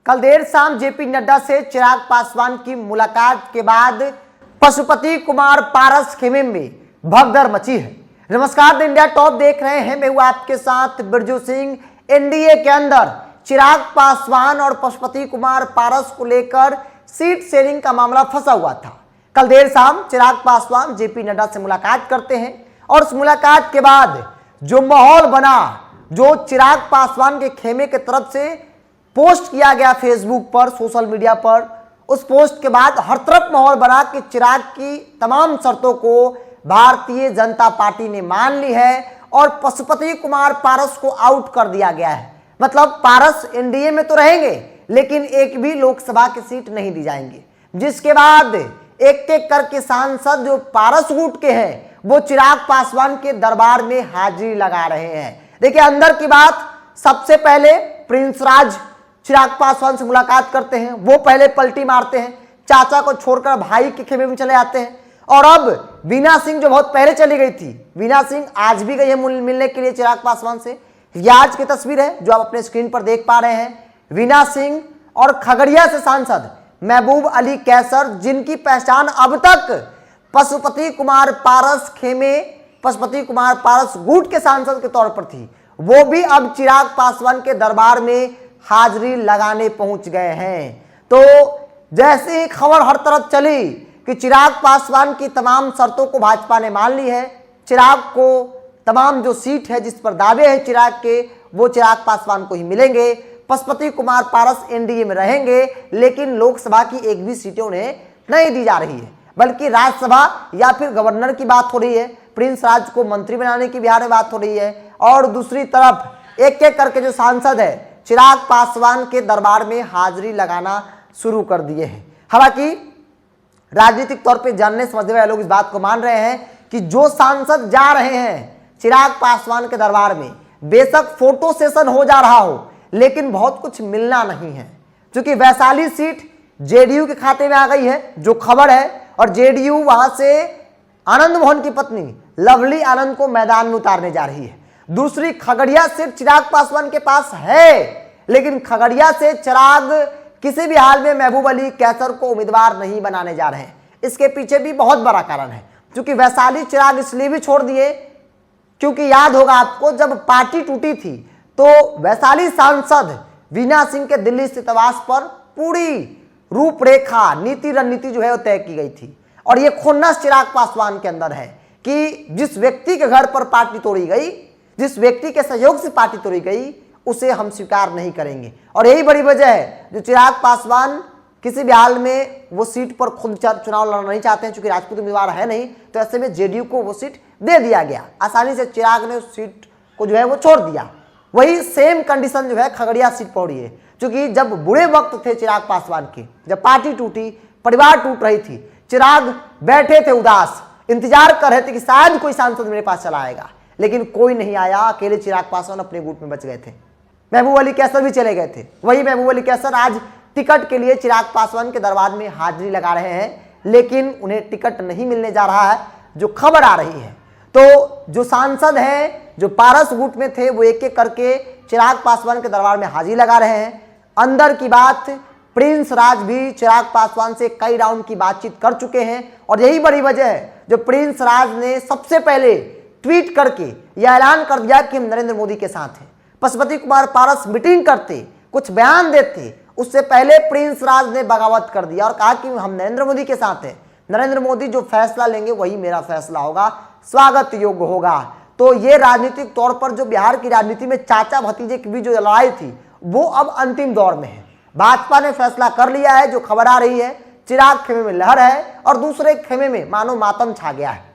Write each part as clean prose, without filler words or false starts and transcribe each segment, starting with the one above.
कल देर शाम जेपी नड्डा से चिराग पासवान की मुलाकात के बाद पशुपति कुमार पारस खेमे में भगदड़ मची है। नमस्कार, इंडिया टॉप देख रहे हैं, मैं हूं आपके साथ बिरजू सिंह। एनडीए के अंदर चिराग पासवान और पशुपति कुमार पारस को लेकर सीट शेयरिंग का मामला फंसा हुआ था। कल देर शाम चिराग पासवान जेपी नड्डा से मुलाकात करते हैं और उस मुलाकात के बाद जो माहौल बना, जो चिराग पासवान के खेमे के तरफ से पोस्ट किया गया फेसबुक पर, सोशल मीडिया पर, उस पोस्ट के बाद हर तरफ माहौल बना कि चिराग की तमाम शर्तों को भारतीय जनता पार्टी ने मान ली है और पशुपति कुमार पारस को आउट कर दिया गया है। मतलब पारस एनडीए में तो रहेंगे लेकिन एक भी लोकसभा की सीट नहीं दी जाएंगे। जिसके बाद एक एक करके सांसद जो पारस गुट के हैं वो चिराग पासवान के दरबार में हाजिरी लगा रहे हैं। देखिए, अंदर की बात, सबसे पहले प्रिंस राज चिराग पासवान से मुलाकात करते हैं, वो पहले पलटी मारते हैं, चाचा को छोड़कर भाई के खेमे में चले आते हैं। और अब वीना सिंह जो बहुत पहले चली गई थी, वीना सिंह आज भी गई है मिलने के लिए चिराग पासवान से। यह आज की तस्वीर है जो आप अपने स्क्रीन पर देख पा रहे हैं। वीना सिंह और खगड़िया से सांसद महबूब अली कैसर, जिनकी पहचान अब तक पशुपति कुमार पारस खेमे, पशुपति कुमार पारस गुट के सांसद के तौर पर थी, वो भी अब चिराग पासवान के दरबार में हाजिरी लगाने पहुंच गए हैं। तो जैसे ही खबर हर तरफ चली कि चिराग पासवान की तमाम शर्तों को भाजपा ने मान ली है, चिराग को तमाम जो सीट है जिस पर दावे हैं चिराग के, वो चिराग पासवान को ही मिलेंगे। पशुपति कुमार पारस एनडीए में रहेंगे लेकिन लोकसभा की एक भी सीटें उन्हें नहीं दी जा रही है, बल्कि राज्यसभा या फिर गवर्नर की बात हो रही है, प्रिंस राज को मंत्री बनाने की बिहार में बात हो रही है। और दूसरी तरफ एक एक करके जो सांसद है चिराग पासवान के दरबार में हाजिरी लगाना शुरू कर दिए हैं। हालांकि राजनीतिक तौर पे जानने समझने वाले लोग इस बात को मान रहे हैं कि जो सांसद जा रहे हैं चिराग पासवान के दरबार में, बेशक फोटो सेशन हो जा रहा हो लेकिन बहुत कुछ मिलना नहीं है, क्योंकि वैशाली सीट जेडीयू के खाते में आ गई है जो खबर है। और जेडीयू वहां से आनंद मोहन की पत्नी लवली आनंद को मैदान में उतारने जा रही है। दूसरी खगड़िया सीट चिराग पासवान के पास है लेकिन खगड़िया से चिराग किसी भी हाल में महबूब अली कैसर को उम्मीदवार नहीं बनाने जा रहे हैं। इसके पीछे भी बहुत बड़ा कारण है, क्योंकि वैशाली चिराग इसलिए भी छोड़ दिए क्योंकि याद होगा आपको, जब पार्टी टूटी थी तो वैशाली सांसद वीना सिंह के दिल्ली स्थित आवास पर पूरी रूपरेखा, नीति रणनीति जो है वो तय की गई थी। और ये खुन्नस चिराग पासवान के अंदर है कि जिस व्यक्ति के घर पर पार्टी तोड़ी गई, जिस व्यक्ति के सहयोग से पार्टी तोड़ी गई, उसे हम स्वीकार नहीं करेंगे। और यही बड़ी वजह है जो चिराग पासवान किसी भी हाल में वो सीट पर खुद चुनाव लड़ना नहीं चाहते हैं, चूंकि राजपूत उम्मीदवार है नहीं, तो ऐसे में जेडीयू को वो सीट दे दिया गया। आसानी से चिराग ने उस सीट को जो है वो छोड़ दिया। वही सेम कंडीशन जो है खगड़िया सीट पर हो रही है, क्योंकि जब बुरे वक्त थे चिराग पासवान के, जब पार्टी टूटी, परिवार टूट रही थी, चिराग बैठे थे उदास, इंतजार कर रहे थे कि शायद कोई सांसद मेरे पास चला आएगा, लेकिन कोई नहीं आया। अकेले चिराग पासवान अपने गुट में बच गए थे। महबूब अली कैसर भी चले गए थे। वही महबूब अली कैसर आज टिकट के लिए चिराग पासवान के दरबार में हाजिरी लगा रहे हैं, लेकिन उन्हें टिकट नहीं मिलने जा रहा है जो खबर आ रही है। तो जो सांसद हैं जो पारस गुट में थे वो एक एक करके चिराग पासवान के दरबार में हाजिरी लगा रहे हैं। अंदर की बात, प्रिंस राज भी चिराग पासवान से कई राउंड की बातचीत कर चुके हैं और यही बड़ी वजह है जो प्रिंस राज ने सबसे पहले ट्वीट करके यह ऐलान कर दिया कि हम नरेंद्र मोदी के साथ हैं। पशुपति कुमार पारस मीटिंग करते, कुछ बयान देते, उससे पहले प्रिंस राज ने बगावत कर दिया और कहा कि हम नरेंद्र मोदी के साथ हैं, नरेंद्र मोदी जो फैसला लेंगे वही मेरा फैसला होगा, स्वागत योग्य होगा। तो ये राजनीतिक तौर पर जो बिहार की राजनीति में चाचा भतीजे की भी जो लड़ाई थी वो अब अंतिम दौर में है। भाजपा ने फैसला कर लिया है, जो खबर आ रही है चिराग खेमे में लहर है और दूसरे खेमे में मानो मातम छा गया है।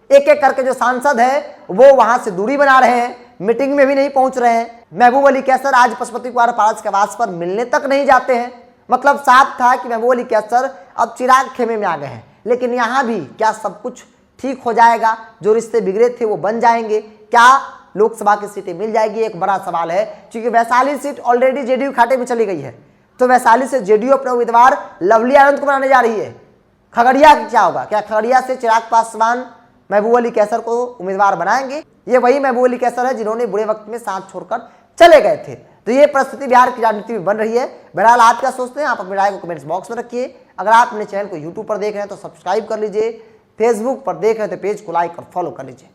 एक एक करके जो सांसद है वो वहां से दूरी बना रहे हैं, मीटिंग में भी नहीं पहुंच रहे हैं। महबूब अली कैसर आज पशुपति कुमार पारस के आवास पर मिलने तक नहीं जाते हैं। मतलब साफ था कि महबूब अली कैसर अब चिराग खेमे में आ गए हैं, लेकिन यहां भी क्या सब कुछ ठीक हो जाएगा? जो रिश्ते बिगड़े थे वो बन जाएंगे? क्या लोकसभा की सीटें मिल जाएगी? एक बड़ा सवाल है, क्योंकि वैशाली सीट ऑलरेडी जेडीयू खाते में चली गई है, तो वैशाली से जेडीयू अपने उम्मीदवार लवली आनंद को बनाने जा रही है। खगड़िया क्या होगा? क्या खगड़िया से चिराग पासवान महबूब अली कैसर को उम्मीदवार बनाएंगे? ये वही महबूब अली कैसर है जिन्होंने बुरे वक्त में साथ छोड़कर चले गए थे। तो ये परिस्थिति बिहार की राजनीति में बन रही है। बहरहाल आप क्या सोचते हैं, आप अपनी राय को कमेंट्स बॉक्स में रखिए। अगर आप अपने चैनल को यूट्यूब पर देख रहे हैं तो सब्सक्राइब कर लीजिए, फेसबुक पर देख रहे हैं तो पेज को लाइक और फॉलो कर लीजिए।